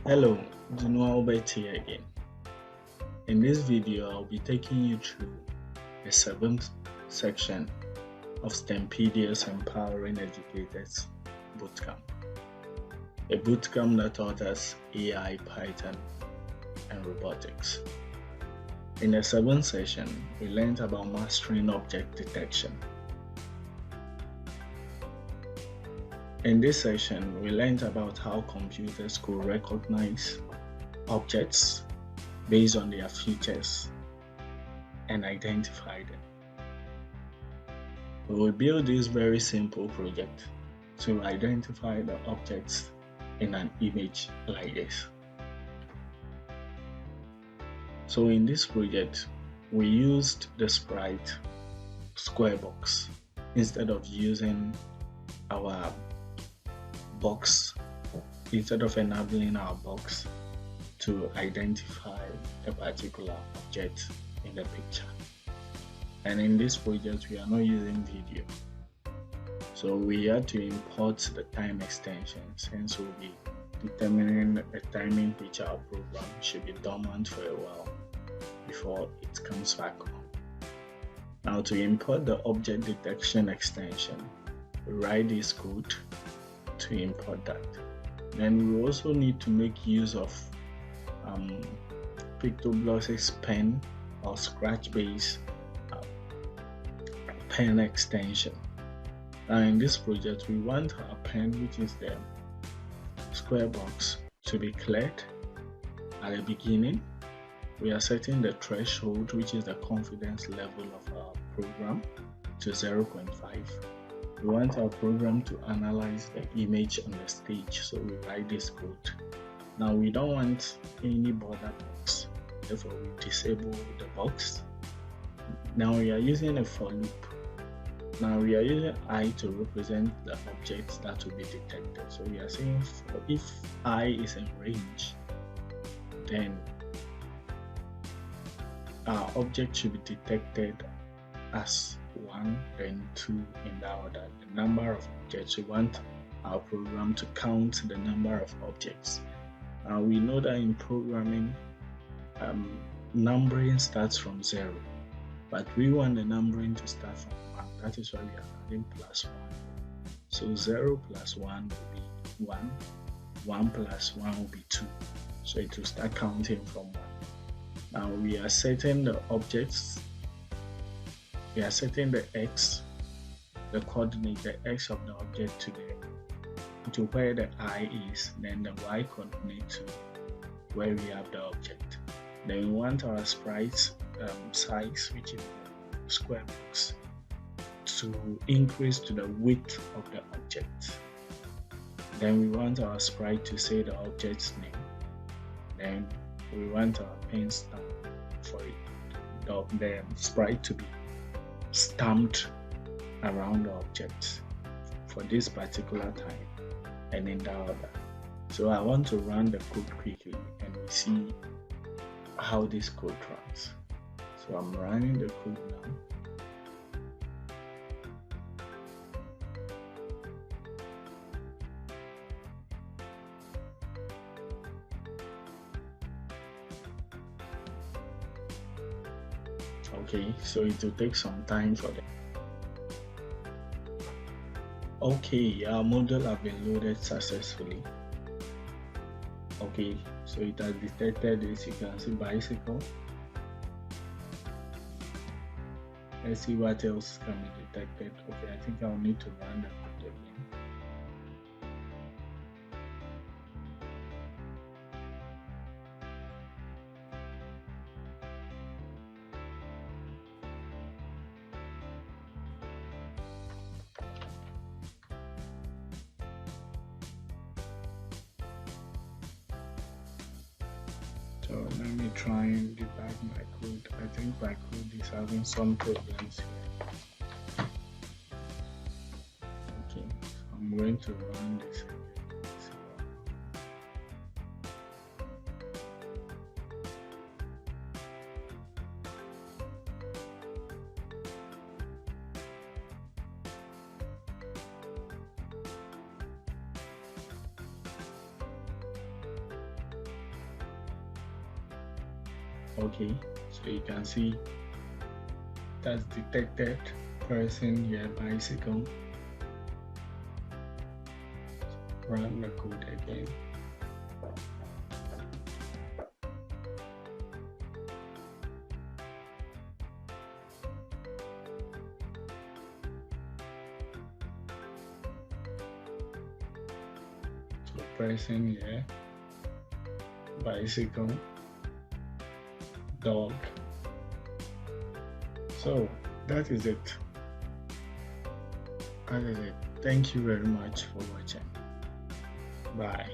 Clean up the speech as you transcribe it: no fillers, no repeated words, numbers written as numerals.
Hello, Albert here again. In this video, I'll be taking you through the seventh section of STEMpedia's Empowering Educators Bootcamp, a bootcamp that taught us AI, Python, and robotics. In the seventh session, we learned about mastering object detection. In this session, we learned about how computers could recognize objects based on their features and identify them. We will build this very simple project to identify the objects in an image like this. So in this project, we used the sprite square box instead of using our box, instead of enabling our box to identify a particular object in the picture. And in this project, we are not using video. So we had to import the time extension, since we'll be determining a time in which our program should be dormant for a while before it comes back on. Now to import the object detection extension, we write this code to import that. Then we also need to make use of Pictoblox's pen or scratch-based pen extension. Now in this project, we want our pen, which is the square box, to be cleared at the beginning. We are setting the threshold, which is the confidence level of our program, to 0.5. We want our program to analyze the image on the stage, so we write this code. Now we don't want any border box, therefore we disable the box. Now we are using a for loop. Now we are using I to represent the objects that will be detected. So we are saying if I is in range, then our object should be detected as 1, then 2 in that order. The number of objects, we want our program to count the number of objects. We know that in programming, numbering starts from 0, but we want the numbering to start from 1. That is why we are adding +1. So 0 plus 1 will be 1, 1 plus 1 will be 2. So it will start counting from 1. Now we are setting the objects. We are setting the x, the coordinate, the x of the object to where the I is, then the y coordinate to where we have the object. Then we want our sprite size, which is the square box, to increase to the width of the object. Then we want our sprite to say the object's name. Then we want our pen stamp for it, the sprite to be stamped around the object for this particular time and in that order. So I want to run the code quickly and we see how this code runs. So I'm running the code now. Okay, so it will take some time for them. Okay, our model has been loaded successfully. Okay, so it has detected this. You can see bicycle. Let's see what else can be detected. Okay, I think I'll need to run the code again. So let me try and debug my code. I think my code is having some problems here. Okay, so I'm going to run this again. Okay, so you can see that's detected. Person here, bicycle. Run the code again. So person here, bicycle, dog. So that is it. That is it. Thank you very much for watching. Bye.